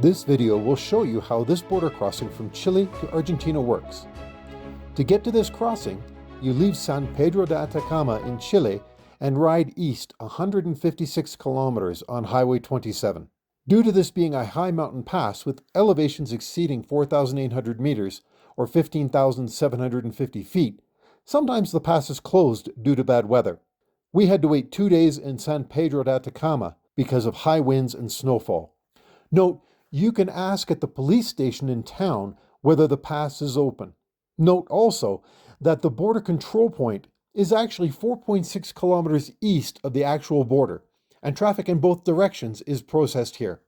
This video will show you how this border crossing from Chile to Argentina works. To get to this crossing, you leave San Pedro de Atacama in Chile and ride east 156 kilometers on Highway 27. Due to this being a high mountain pass with elevations exceeding 4,800 meters or 15,750 feet, sometimes the pass is closed due to bad weather. We had to wait 2 days in San Pedro de Atacama because of high winds and snowfall. Note, you can ask at the police station in town whether the pass is open. Note also that the border control point is actually 4.6 kilometers east of the actual border, and traffic in both directions is processed here.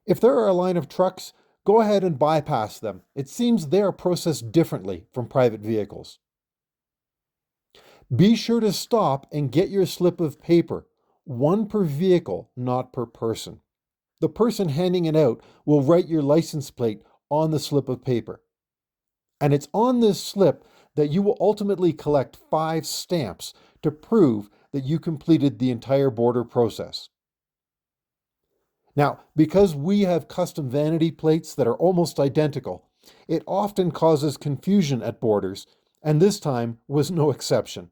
If there are a line of trucks, go ahead and bypass them. It seems they are processed differently from private vehicles. Be sure to stop and get your slip of paper, one per vehicle, not per person. The person handing it out will write your license plate on the slip of paper. And it's on this slip that you will ultimately collect 5 stamps to prove that you completed the entire border process. Now, because we have custom vanity plates that are almost identical, it often causes confusion at borders, and this time was no exception.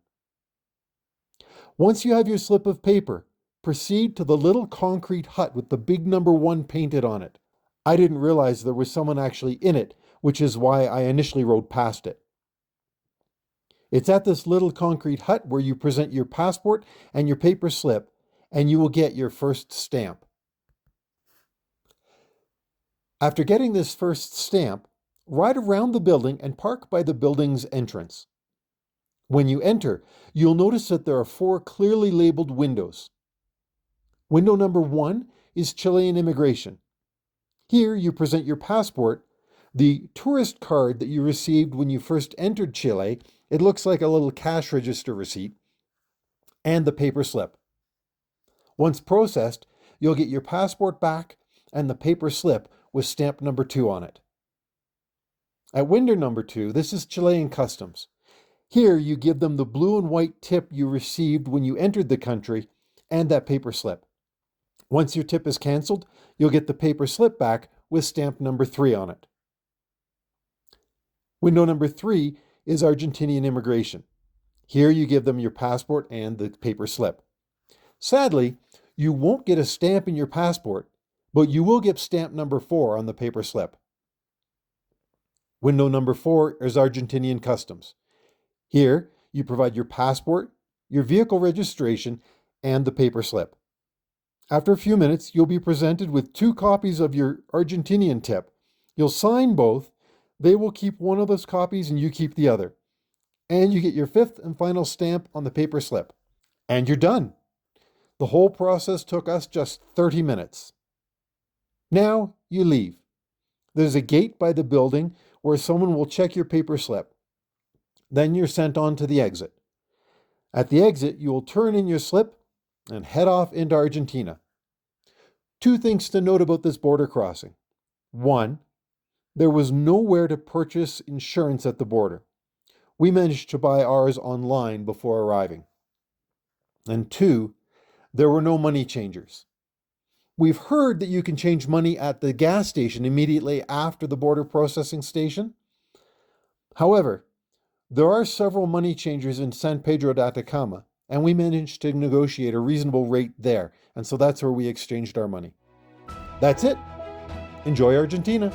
Once you have your slip of paper, proceed to the little concrete hut with the big number 1 painted on it. I didn't realize there was someone actually in it, which is why I initially rode past it. It's at this little concrete hut where you present your passport and your paper slip, and you will get your first stamp. After getting this first stamp, ride around the building and park by the building's entrance. When you enter, you'll notice that there are 4 clearly labeled windows. Window number 1 is Chilean immigration. Here you present your passport, the tourist card that you received when you first entered Chile. It looks like a little cash register receipt, and the paper slip. Once processed, you'll get your passport back and the paper slip with stamp number 2 on it. At window number 2, this is Chilean customs. Here you give them the blue and white tip you received when you entered the country and that paper slip. Once your tip is canceled, you'll get the paper slip back with stamp number 3 on it. Window number 3 is Argentinian immigration. Here you give them your passport and the paper slip. Sadly, you won't get a stamp in your passport, but you will get stamp number 4 on the paper slip. Window number 4 is Argentinian customs. Here you provide your passport, your vehicle registration, and the paper slip. After a few minutes, you'll be presented with 2 copies of your Argentinian tip. You'll sign both. They will keep one of those copies and you keep the other. And you get your 5th and final stamp on the paper slip. And you're done. The whole process took us just 30 minutes. Now you leave. There's a gate by the building where someone will check your paper slip. Then you're sent on to the exit. At the exit, you will turn in your slip and head off into Argentina. 2 things to note about this border crossing. 1, there was nowhere to purchase insurance at the border. We managed to buy ours online before arriving. And 2, there were no money changers. We've heard that you can change money at the gas station immediately after the border processing station. However, there are several money changers in San Pedro de Atacama, and we managed to negotiate a reasonable rate there, and so that's where we exchanged our money. That's it. Enjoy Argentina.